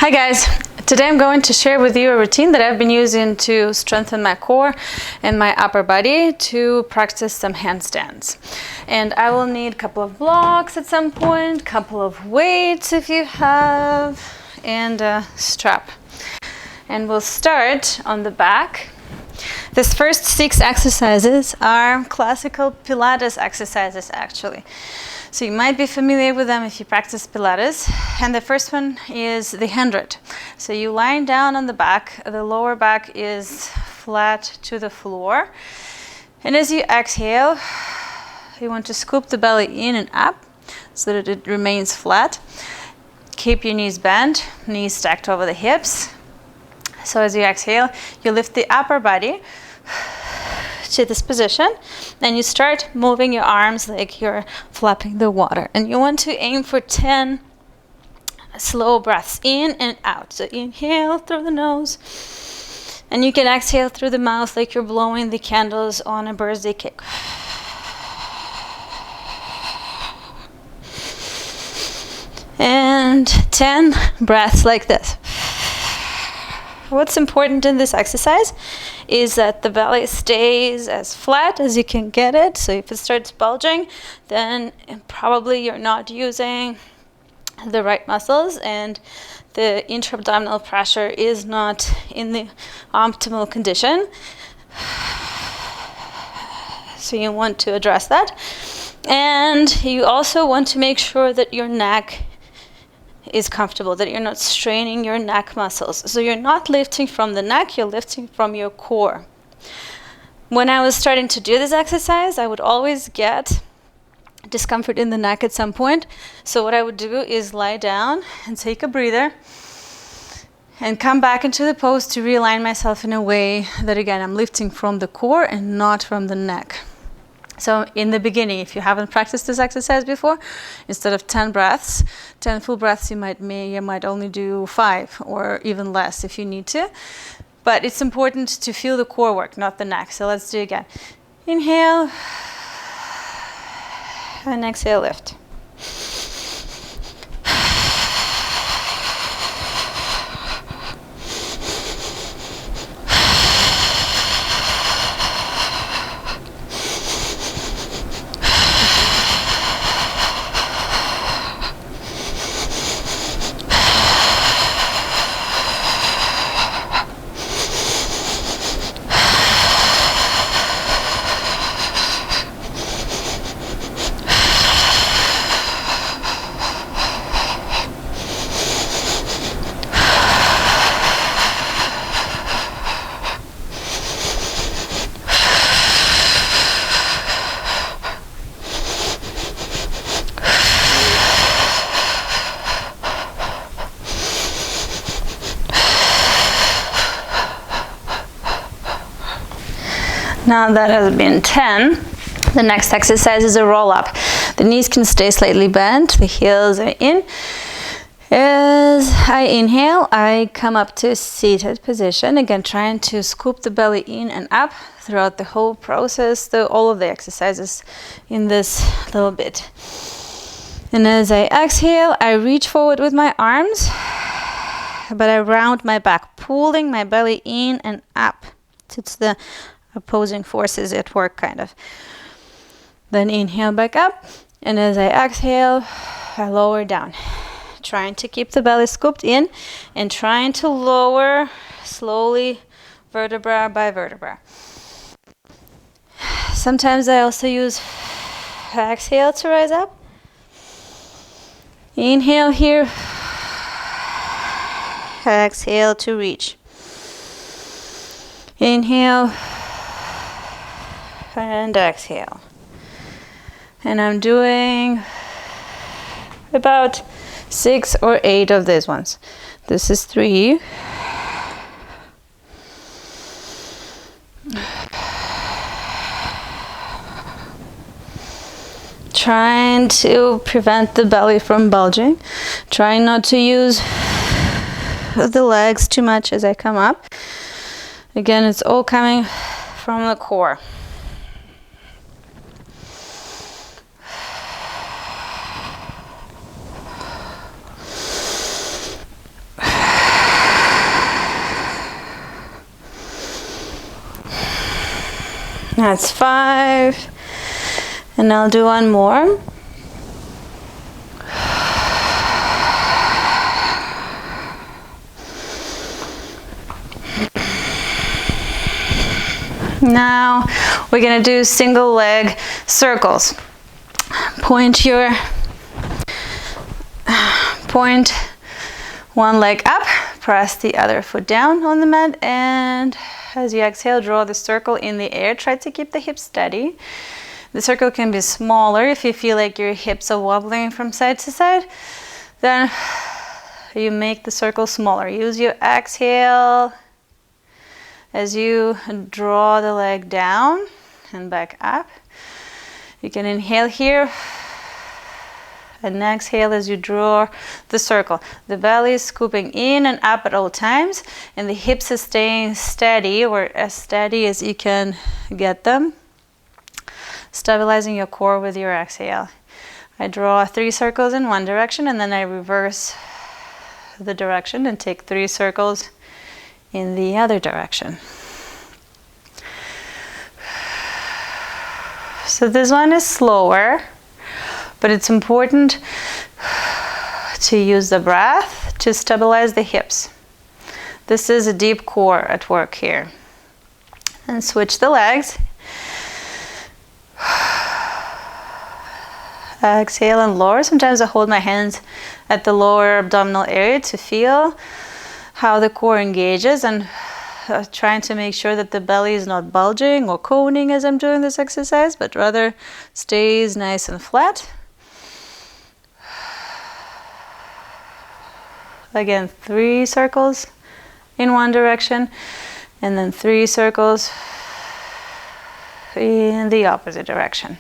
Hi guys! Today I'm going to share with you a routine that I've been using to strengthen my core and my upper body to practice some handstands. And I will need a couple of blocks at some point, couple of weights if you have, and a strap. And we'll start on the back. This first 6 exercises are classical Pilates exercises actually. So you might be familiar with them if you practice Pilates. And the first one is the 100. So you lying down on the back, the lower back is flat to the floor. And as you exhale, you want to scoop the belly in and up so that it remains flat. Keep your knees bent, knees stacked over the hips. So as you exhale, you lift the upper body to this position, and you start moving your arms like you're flapping the water. And you want to aim for 10 slow breaths in and out. So inhale through the nose, and you can exhale through the mouth like you're blowing the candles on a birthday cake. And 10 breaths like this. What's important in this exercise is that the belly stays as flat as you can get it. So if it starts bulging, then probably you're not using the right muscles and the intra-abdominal pressure is not in the optimal condition. So you want to address that. And you also want to make sure that your neck is comfortable, that you're not straining your neck muscles. So you're not lifting from the neck, you're lifting from your core. When I was starting to do this exercise, I would always get discomfort in the neck at some point. So what I would do is lie down and take a breather and come back into the pose to realign myself in a way that, again, I'm lifting from the core and not from the neck. So in the beginning, if you haven't practiced this exercise before, instead of 10 breaths, 10 full breaths, you might only do 5 or even less if you need to. But it's important to feel the core work, not the neck. So let's do it again. Inhale and exhale, lift. Now that has been 10, the next exercise is a roll-up. The knees can stay slightly bent, the heels are in. As I inhale, I come up to a seated position, again trying to scoop the belly in and up throughout the whole process, all of the exercises in this little bit. And as I exhale, I reach forward with my arms, but I round my back, pulling my belly in and up. It's the opposing forces at work, kind of. Then inhale back up, and as I exhale, I lower down, trying to keep the belly scooped in and trying to lower slowly, vertebra by vertebra. Sometimes I also use exhale to rise up. Inhale here, exhale to reach. Inhale and exhale. And I'm doing about 6 or 8 of these ones. This is 3. Trying to prevent the belly from bulging. Trying not to use the legs too much as I come up. Again, it's all coming from the core. That's 5. And I'll do one more. Now we're gonna do single leg circles. Point one leg up, press the other foot down on the mat, and as you exhale, draw the circle in the air. Try to keep the hips steady. The circle can be smaller if you feel like your hips are wobbling from side to side. Then you make the circle smaller. Use your exhale as you draw the leg down and back up. You can inhale here and exhale as you draw the circle. The belly is scooping in and up at all times, and the hips are staying steady, or as steady as you can get them. Stabilizing your core with your exhale. I draw 3 circles in one direction, and then I reverse the direction and take 3 circles in the other direction. So this one is slower, but it's important to use the breath to stabilize the hips. This is a deep core at work here. And switch the legs. Exhale and lower. Sometimes I hold my hands at the lower abdominal area to feel how the core engages, and trying to make sure that the belly is not bulging or coning as I'm doing this exercise, but rather stays nice and flat. Again, 3 circles in one direction, and then 3 circles in the opposite direction.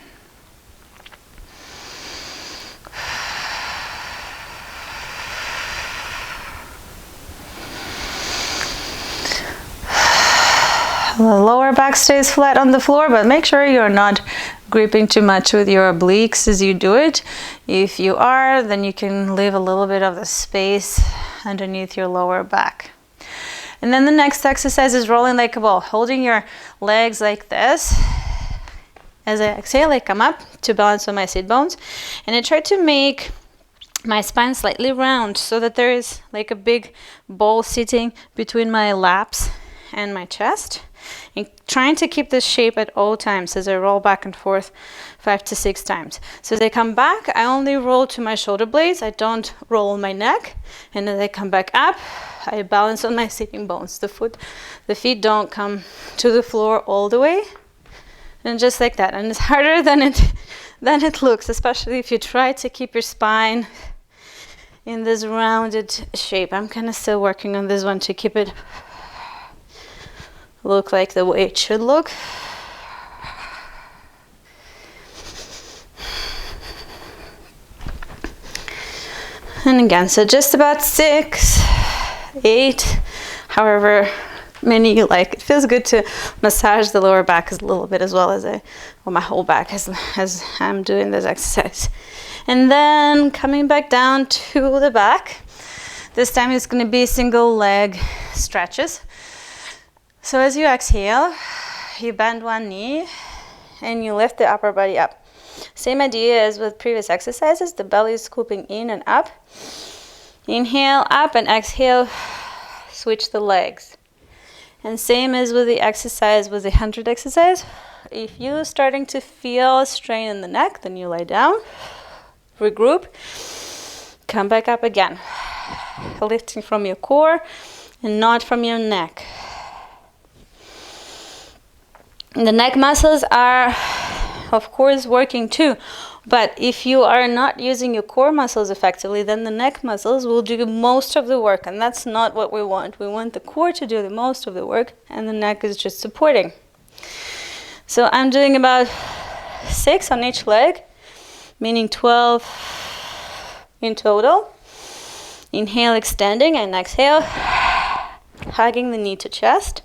The lower back stays flat on the floor, but make sure you're not gripping too much with your obliques as you do it. If you are, then you can leave a little bit of the space underneath your lower back. And then the next exercise is rolling like a ball, holding your legs like this. As I exhale, I come up to balance on my sit bones, and I try to make my spine slightly round so that there is like a big ball sitting between my laps and my chest. And trying to keep this shape at all times as I roll back and forth 5 to 6 times. So as I come back, I only roll to my shoulder blades. I don't roll my neck. And as I come back up, I balance on my sitting bones. The feet don't come to the floor all the way. And just like that. And it's harder than it looks, especially if you try to keep your spine in this rounded shape. I'm kind of still working on this one to keep it look like the way it should look. And again, so just about 6, 8, however many you like. It feels good to massage the lower back a little bit as well as my whole back as I'm doing this exercise. And then coming back down to the back. This time it's going to be single leg stretches. So as you exhale, you bend one knee and you lift the upper body up. Same idea as with previous exercises, the belly is scooping in and up. Inhale up, and exhale, switch the legs. And same as with the exercise, with the 100 exercise, if you're starting to feel a strain in the neck, then you lie down, regroup, come back up again. Lifting from your core and not from your neck. The neck muscles are, of course, working too. But if you are not using your core muscles effectively, then the neck muscles will do most of the work. And that's not what we want. We want the core to do the most of the work, and the neck is just supporting. So I'm doing about 6 on each leg, meaning 12 in total. Inhale, extending, and exhale, hugging the knee to chest.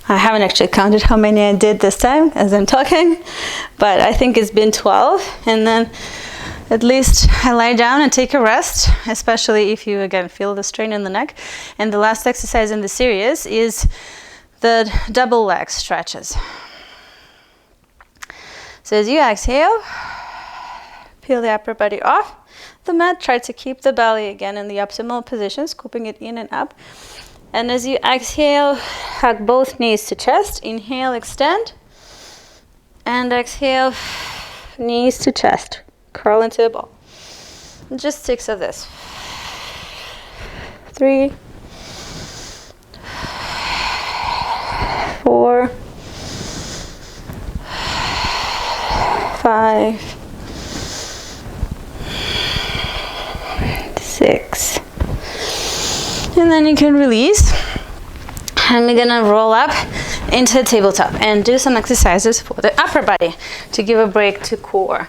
I haven't actually counted how many I did this time as I'm talking, but I think it's been 12. And then at least I lie down and take a rest, especially if you again feel the strain in the neck. And the last exercise in the series is the double leg stretches. So as you exhale, peel the upper body off the mat. Try to keep the belly again in the optimal position, scooping it in and up. And as you exhale, hug both knees to chest. Inhale, extend. And exhale, knees to chest. Curl into a ball. And just 6 of this. 3, 4, 5, 6. And then you can release. And we're gonna roll up into the tabletop and do some exercises for the upper body to give a break to core.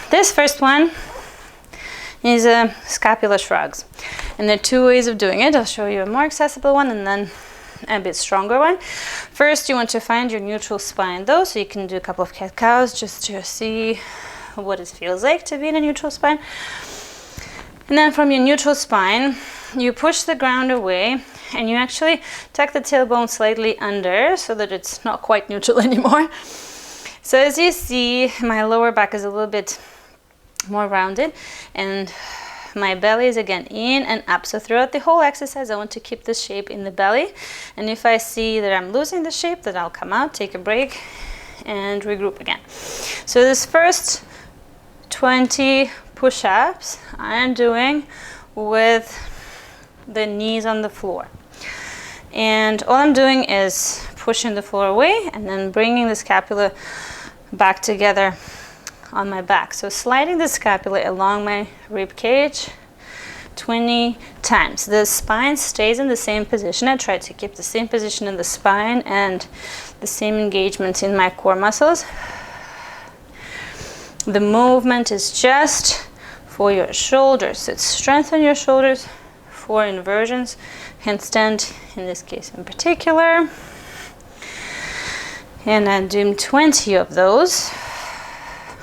This first one is scapular shrugs. And there are 2 ways of doing it. I'll show you a more accessible one and then a bit stronger one. First, you want to find your neutral spine though, so you can do a couple of cat-cows just to see what it feels like to be in a neutral spine. And then from your neutral spine, you push the ground away and you actually tuck the tailbone slightly under so that it's not quite neutral anymore. So as you see, my lower back is a little bit more rounded and my belly is again in and up. So throughout the whole exercise, I want to keep this shape in the belly. And if I see that I'm losing the shape, then I'll come out, take a break, and regroup again. So this first 20 push-ups I'm doing with the knees on the floor. And all I'm doing is pushing the floor away and then bringing the scapula back together on my back. So sliding the scapula along my rib cage 20 times. The spine stays in the same position. I try to keep the same position in the spine and the same engagement in my core muscles. The movement is just for your shoulders. It's strengthen your shoulders for inversions, handstand in this case in particular. And I'm doing 20 of those.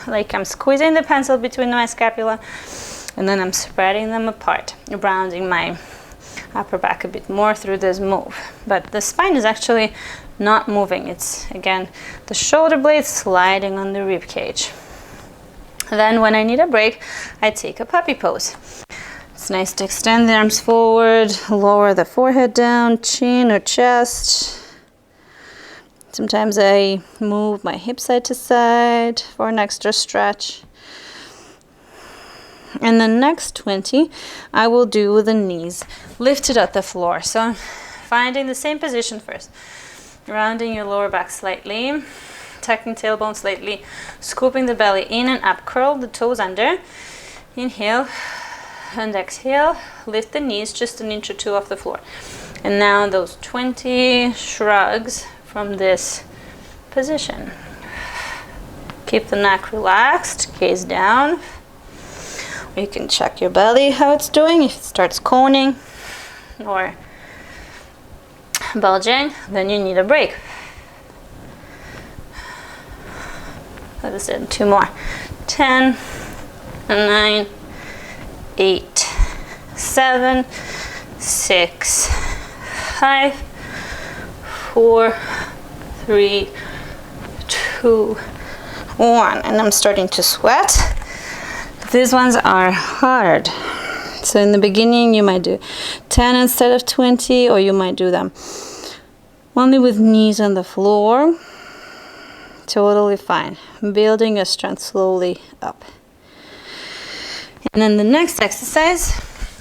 Like I'm squeezing the pencil between my scapula and then I'm spreading them apart, rounding my upper back a bit more through this move. But the spine is actually not moving. It's again the shoulder blades sliding on the rib cage. Then when I need a break, I take a puppy pose. It's nice to extend the arms forward, lower the forehead down, chin or chest. Sometimes I move my hips side to side for an extra stretch. And the next 20, I will do with the knees lifted at the floor. So I'm finding the same position first. Rounding your lower back slightly, tucking tailbone slightly, scooping the belly in and up, curl the toes under. Inhale and exhale, lift the knees just an inch or 2 off the floor. And now those 20 shrugs from this position. Keep the neck relaxed, gaze down. You can check your belly how it's doing. If it starts coning or bulging, then you need a break. That is it, 2 more. 10, 9, 8, 7, 6, 5, 4, 3, 2, 1. And I'm starting to sweat. These ones are hard. So in the beginning, you might do 10 instead of 20, or you might do them only with knees on the floor. Totally fine. Building your strength slowly up. And then the next exercise,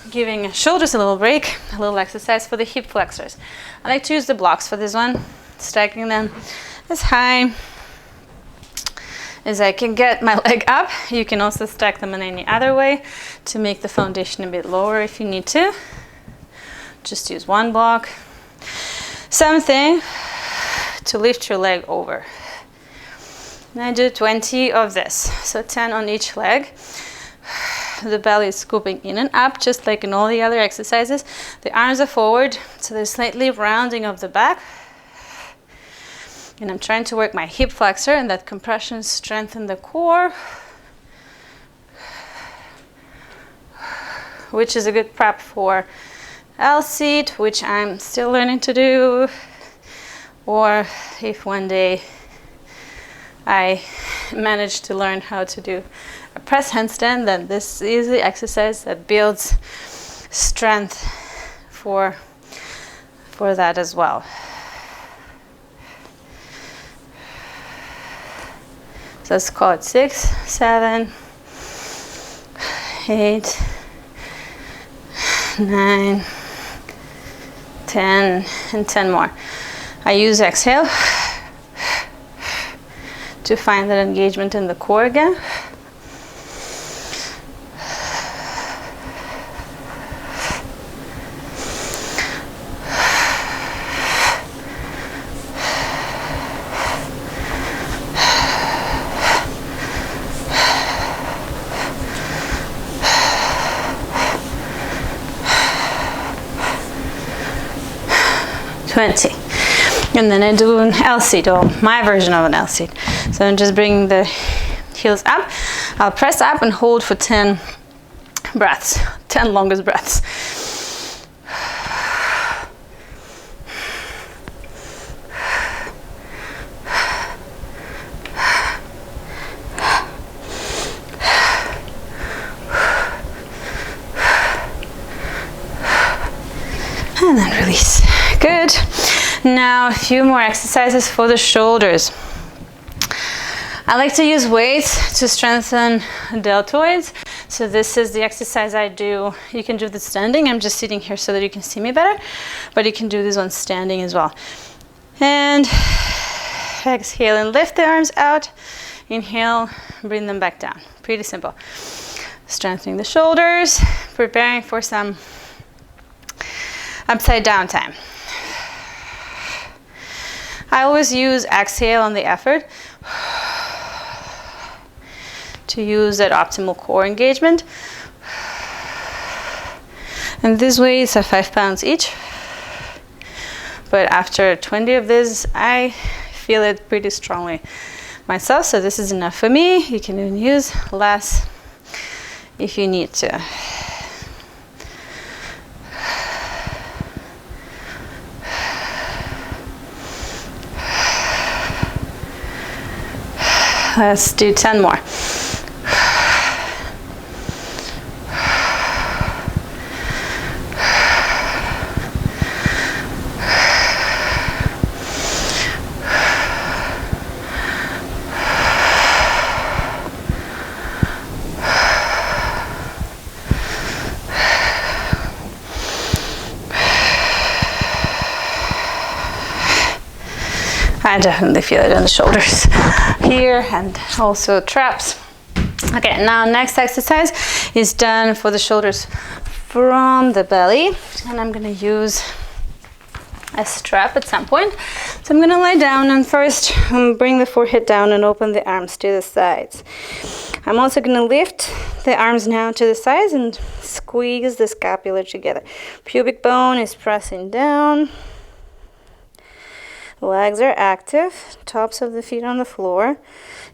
giving shoulders a little break, a little exercise for the hip flexors. I like to use the blocks for this one, stacking them as high as I can get my leg up. You can also stack them in any other way to make the foundation a bit lower if you need to. Just use one block. Something to lift your leg over. And I do 20 of this, so 10 on each leg. The belly is scooping in and up, just like in all the other exercises. The arms are forward, so there's slightly rounding of the back. And I'm trying to work my hip flexor, and that compression strengthen the core. which is a good prep for L-seat, which I'm still learning to do, or if one day I manage to learn how to do a press handstand, then this is the exercise that builds strength for that as well. So let's call it 6, 7, 8, 9, 10, and 10 more. I use exhale to find that engagement in the core again. And then I do an L-seat, or my version of an L-seat. So I'm just bringing the heels up. I'll press up and hold for 10 breaths, 10 longest breaths. And then release. Good. Now a few more exercises for the shoulders. I like to use weights to strengthen deltoids. So this is the exercise I do. You can do this standing. I'm just sitting here so that you can see me better, but you can do this one standing as well. And exhale and lift the arms out. Inhale, bring them back down. Pretty simple. Strengthening the shoulders, preparing for some upside down time. I always use exhale on the effort to use that optimal core engagement. And these weights are 5 pounds each. But after 20 of this, I feel it pretty strongly myself. So this is enough for me. You can even use less if you need to. Let's do 10 more. I definitely feel it in the shoulders here and also traps. Okay, now next exercise is done for the shoulders from the belly, and I'm gonna use a strap at some point. So I'm gonna lie down and first bring the forehead down and open the arms to the sides. I'm also gonna lift the arms now to the sides and squeeze the scapula together. Pubic bone is pressing down. Legs are active, tops of the feet on the floor,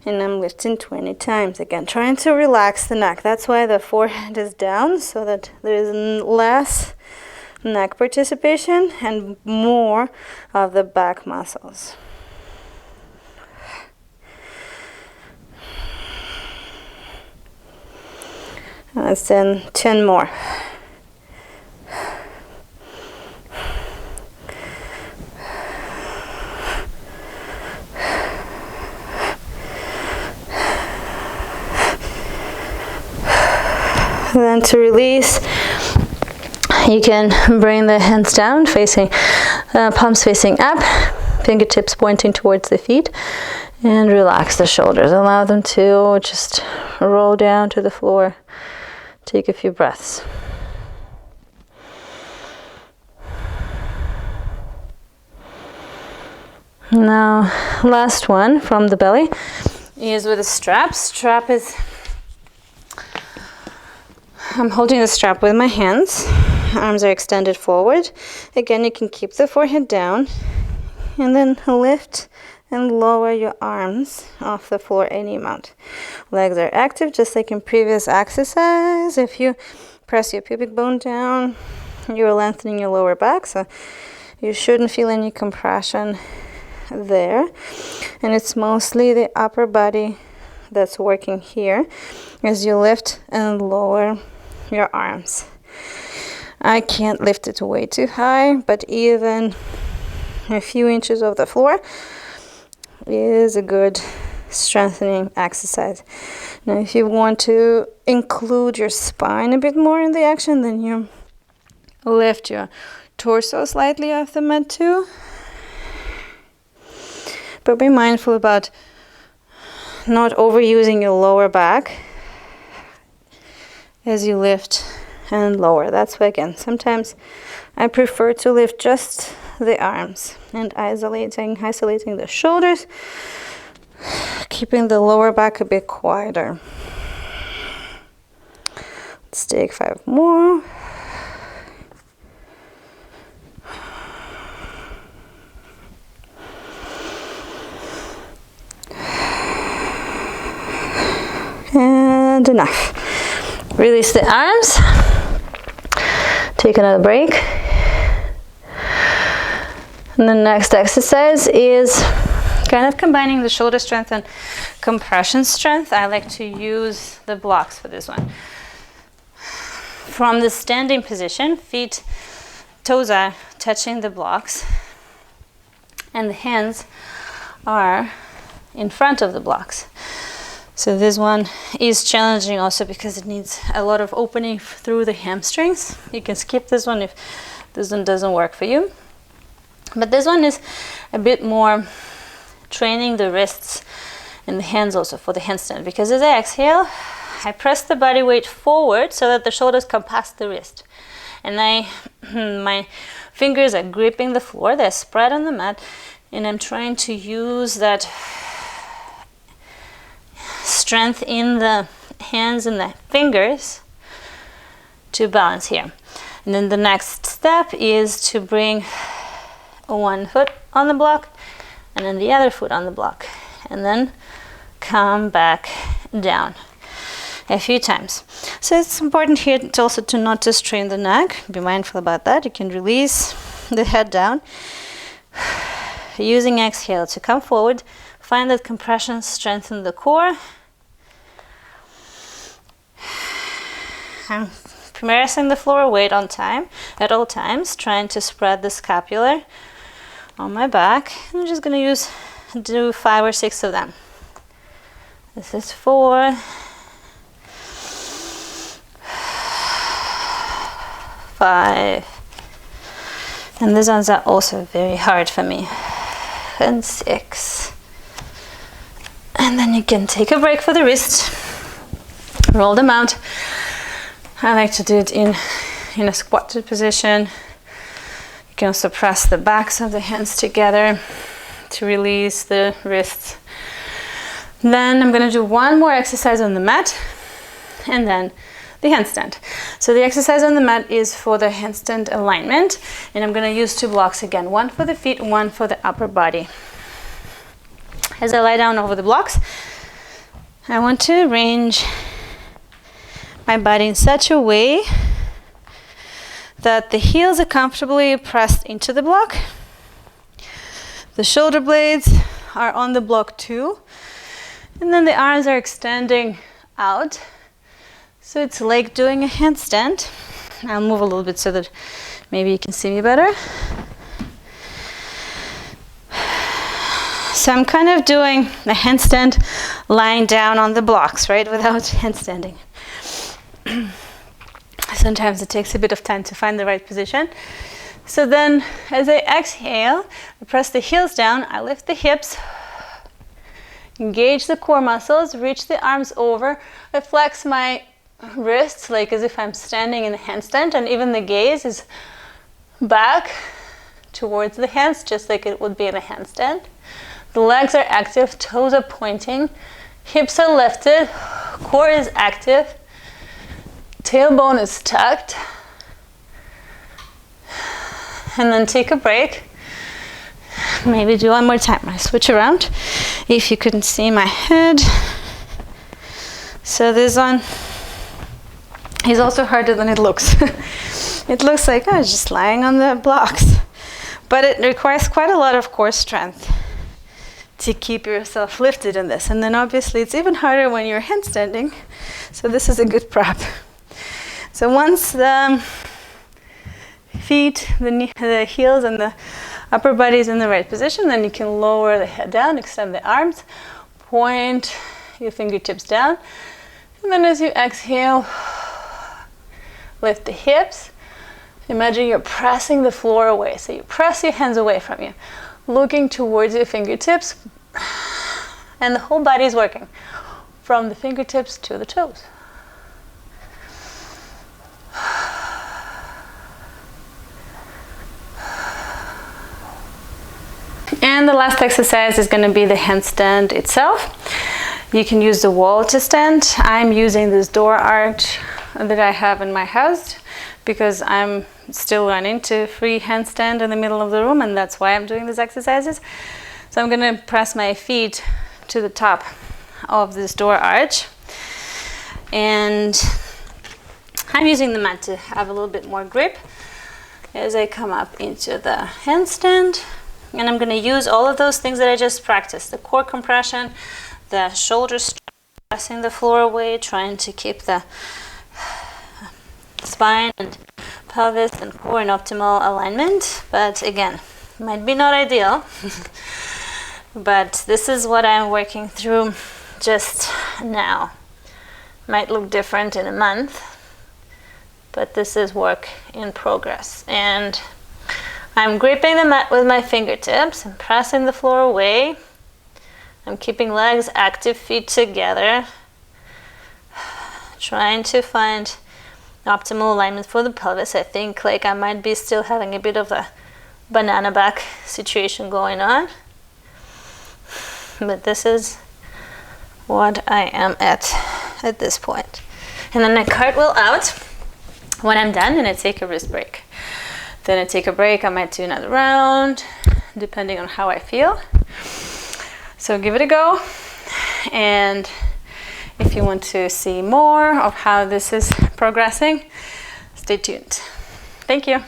and I'm lifting 20 times. Again, trying to relax the neck. That's why the forehead is down, so that there is less neck participation and more of the back muscles. Let's do 10 more. Then to release, you can bring the hands down, facing palms facing up, fingertips pointing towards the feet, and relax the shoulders. Allow them to just roll down to the floor. Take a few breaths. Now, last one from the belly is with a strap. Strap is, I'm holding the strap with my hands. Arms are extended forward. Again, you can keep the forehead down and then lift and lower your arms off the floor any amount. Legs are active, just like in previous exercise. If you press your pubic bone down. You're lengthening your lower back, so you shouldn't feel any compression there. And it's mostly the upper body that's working here as you lift and lower your arms. I can't lift it way too high, but even a few inches off the floor is a good strengthening exercise. Now, if you want to include your spine a bit more in the action, then you lift your torso slightly off the mat too. But be mindful about not overusing your lower back as you lift and lower. That's why, again, sometimes I prefer to lift just the arms and isolating the shoulders, keeping the lower back a bit quieter. Let's take 5 more. And enough. Release the arms. Take another break. And the next exercise is kind of combining the shoulder strength and compression strength. I like to use the blocks for this one. From the standing position, toes are touching the blocks, and the hands are in front of the blocks. So this one is challenging also because it needs a lot of opening through the hamstrings. You can skip this one if this one doesn't work for you. But this one is a bit more training the wrists and the hands also for the handstand, because as I exhale, I press the body weight forward so that the shoulders come past the wrist. And my fingers are gripping the floor, they're spread on the mat, and I'm trying to use that strength in the hands and the fingers to balance here. And then the next step is to bring one foot on the block and then the other foot on the block, and then come back down a few times. So it's important here to also to not to strain the neck. Be mindful about that. You can release the head down, using exhale to come forward, find that compression, strengthen the core. I'm pressing the floor, weight on time at all times, trying to spread the scapula on my back. I'm just going to do 5 or 6 of them. This is 4, 5, and these ones are also very hard for me, and 6. And then you can take a break for the wrist, roll them out. I like to do it in a squatted position. You can also press the backs of the hands together to release the wrists. Then I'm going to do one more exercise on the mat, and then the handstand. So the exercise on the mat is for the handstand alignment, and I'm going to use 2 blocks again, one for the feet, one for the upper body. As I lie down over the blocks, I want to arrange my body in such a way that the heels are comfortably pressed into the block. The shoulder blades are on the block too, and then the arms are extending out. So it's like doing a handstand. I'll move a little bit so that maybe you can see me better. So I'm kind of doing a handstand lying down on the blocks, right, without handstanding. Sometimes it takes a bit of time to find the right position. So then as I exhale, I press the heels down, I lift the hips, engage the core muscles, reach the arms over, I flex my wrists like as if I'm standing in a handstand, and even the gaze is back towards the hands, just like it would be in a handstand. The legs are active, toes are pointing, hips are lifted, core is active, tailbone is tucked. And then take a break. Maybe do one more time. I switch around if you couldn't see my head. So this one is also harder than it looks. It looks like, oh, it's just lying on the blocks. But it requires quite a lot of core strength to keep yourself lifted in this. And then obviously it's even harder when you're handstanding. So this is a good prep. So once the feet, the heels and the upper body is in the right position, then you can lower the head down, extend the arms, point your fingertips down. And then as you exhale, lift the hips. Imagine you're pressing the floor away. So you press your hands away from you, looking towards your fingertips, and the whole body is working from the fingertips to the toes. And the last exercise is going to be the handstand itself. You can use the wall to stand. I'm using this door arch that I have in my house because I'm still running to free handstand in the middle of the room, and that's why I'm doing these exercises. So I'm going to press my feet to the top of this door arch, and I'm using the mat to have a little bit more grip as I come up into the handstand. And I'm going to use all of those things that I just practiced: the core compression, the shoulders pressing the floor away, trying to keep the spine and pelvis and core in optimal alignment. But again, might be not ideal. But this is what I'm working through just now. Might look different in a month, but this is work in progress. And I'm gripping the mat with my fingertips and pressing the floor away. I'm keeping legs active, feet together, trying to find optimal alignment for the pelvis. I think like I might be still having a bit of a banana back situation going on, but this is what I am at this point. And then I cartwheel out when I'm done, and I take a wrist break. Then I take a break. I might do another round depending on how I feel. So give it a go, and if you want to see more of how this is progressing, stay tuned. Thank you.